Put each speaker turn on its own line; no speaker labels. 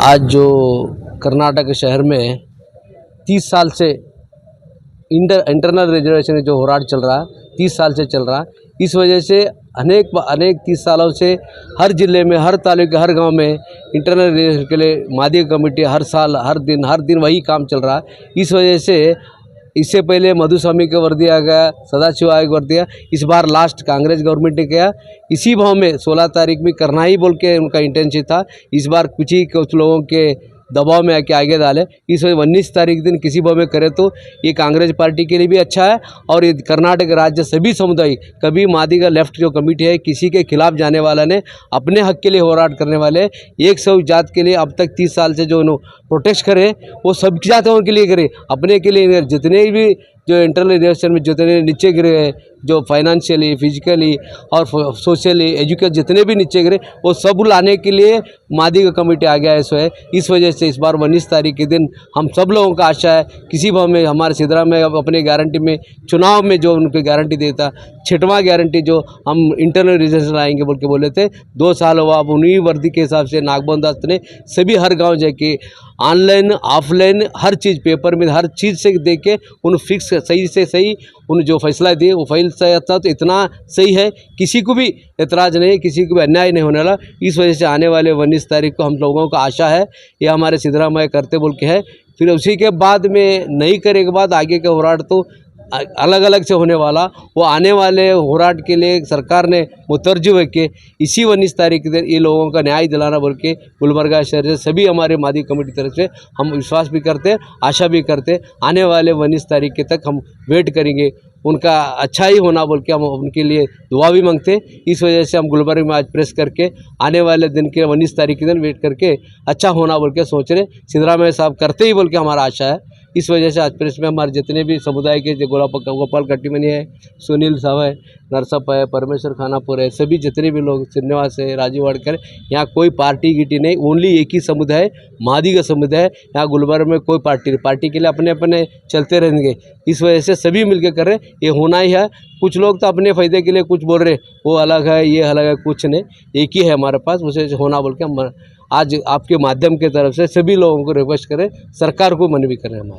आज जो कर्नाटक शहर में 30 साल से इंटरनल रिजर्वेशन जो होराट चल रहा है, 30 साल से चल रहा है। इस वजह से अनेक 30 सालों से हर जिले में, हर तालुके, हर गांव में इंटरनल रिजर्वेशन के लिए मादी कमेटी हर साल हर दिन वही काम चल रहा है। इस वजह से इससे पहले मधुस्वामी का वर्दी आ गया, सदाशिव आयोग वर्दी आया। इस बार लास्ट कांग्रेस गवर्नमेंट ने किया, इसी भाव में 16 तारीख में करना ही बोल के उनका इंटेंशन था। इस बार कुछ लोगों के दबाव में आके आगे डाले। इस वजह 19 तारीख दिन किसी भाव में करे तो ये कांग्रेस पार्टी के लिए भी अच्छा है। और ये कर्नाटक राज्य सभी समुदाय, कभी मादी का लेफ्ट जो कमेटी है किसी के खिलाफ जाने वाला ने, अपने हक के लिए होराट करने वाले 100 जात के लिए अब तक 30 साल से जो प्रोटेस्ट करे वो सब जातों के लिए करे, अपने के लिए। जितने भी जो इंटरनल रिजर्वेशन में जितने नीचे गिरे हैं, जो फाइनेंशियली, फिजिकली और सोशली, एजुकेशन जितने भी नीचे गिरे, वो सब लाने के लिए मादी का कमेटी आ गया है। सो है इस वजह से इस बार 19 तारीख के दिन हम सब लोगों का आशा है, किसी भाव में हमारे सिद्धरामैया अपने गारंटी में चुनाव में जो उनको गारंटी देता, 6वां गारंटी जो हम इंटरनल रिजर्वेशन आएंगे बोल के बोले थे, 2 साल हुआ। अब उन्हीं वर्दी के हिसाब से नागबंद दास ने सभी हर गाँव जाके ऑनलाइन ऑफलाइन हर चीज़ पेपर में हर चीज़ से देख के उन फिक्स सही से सही उन जो फैसला दिए वो फैसला तो इतना सही है, किसी को भी एतराज़ नहीं, किसी को भी अन्याय नहीं होने वाला। इस वजह से आने वाले 19 तारीख को हम लोगों का आशा है ये हमारे सिद्धरामैया करते बोल के है। फिर उसी के बाद में नहीं करे के बाद आगे का होराट तो अलग अलग से होने वाला। वो आने वाले होराट के लिए सरकार ने मुतरज्जिम है कि इसी 19 तारीख के दिन ये लोगों का न्याय दिलाना बोल के गुलबर्गा शहर से सभी हमारे मादी कमेटी तरफ से हम विश्वास भी करते हैं, आशा भी करते हैं। आने वाले 19 तारीख के तक हम वेट करेंगे, उनका अच्छा ही होना बोल के हम उनके लिए दुआ भी मांगते हैं। इस वजह से हम गुलबर्ग में आज प्रेस करके आने वाले दिन के 19 तारीख के दिन वेट करके अच्छा होना बोल के सोच रहे, सिद्धरामैया साहब करते ही बोल के हमारा आशा है। इस वजह से आज प्रेस में हमारे जितने भी समुदाय के जो गोपाल कट्टीमनी है, सुनील साहब है, नरसप है, परमेश्वर खानापुर है, सभी जितने भी लोग, श्रीनिवास है, राजीव वाड़कर, यहाँ कोई पार्टी गिटी नहीं, ओनली एक ही समुदाय है, मादी का समुदाय है। यहाँ गुलबर्ग में कोई पार्टी के लिए अपने अपने चलते रहेंगे। इस वजह से सभी मिलकर कर रहे, ये होना ही है। कुछ लोग तो अपने फ़ायदे के लिए कुछ बोल रहे, वो अलग है, ये अलग है, कुछ नहीं, एक ही है हमारे पास। उसे होना बोल के हम आज आपके माध्यम के तरफ से सभी लोगों को रिक्वेस्ट करें, सरकार को मन भी करें हमारे।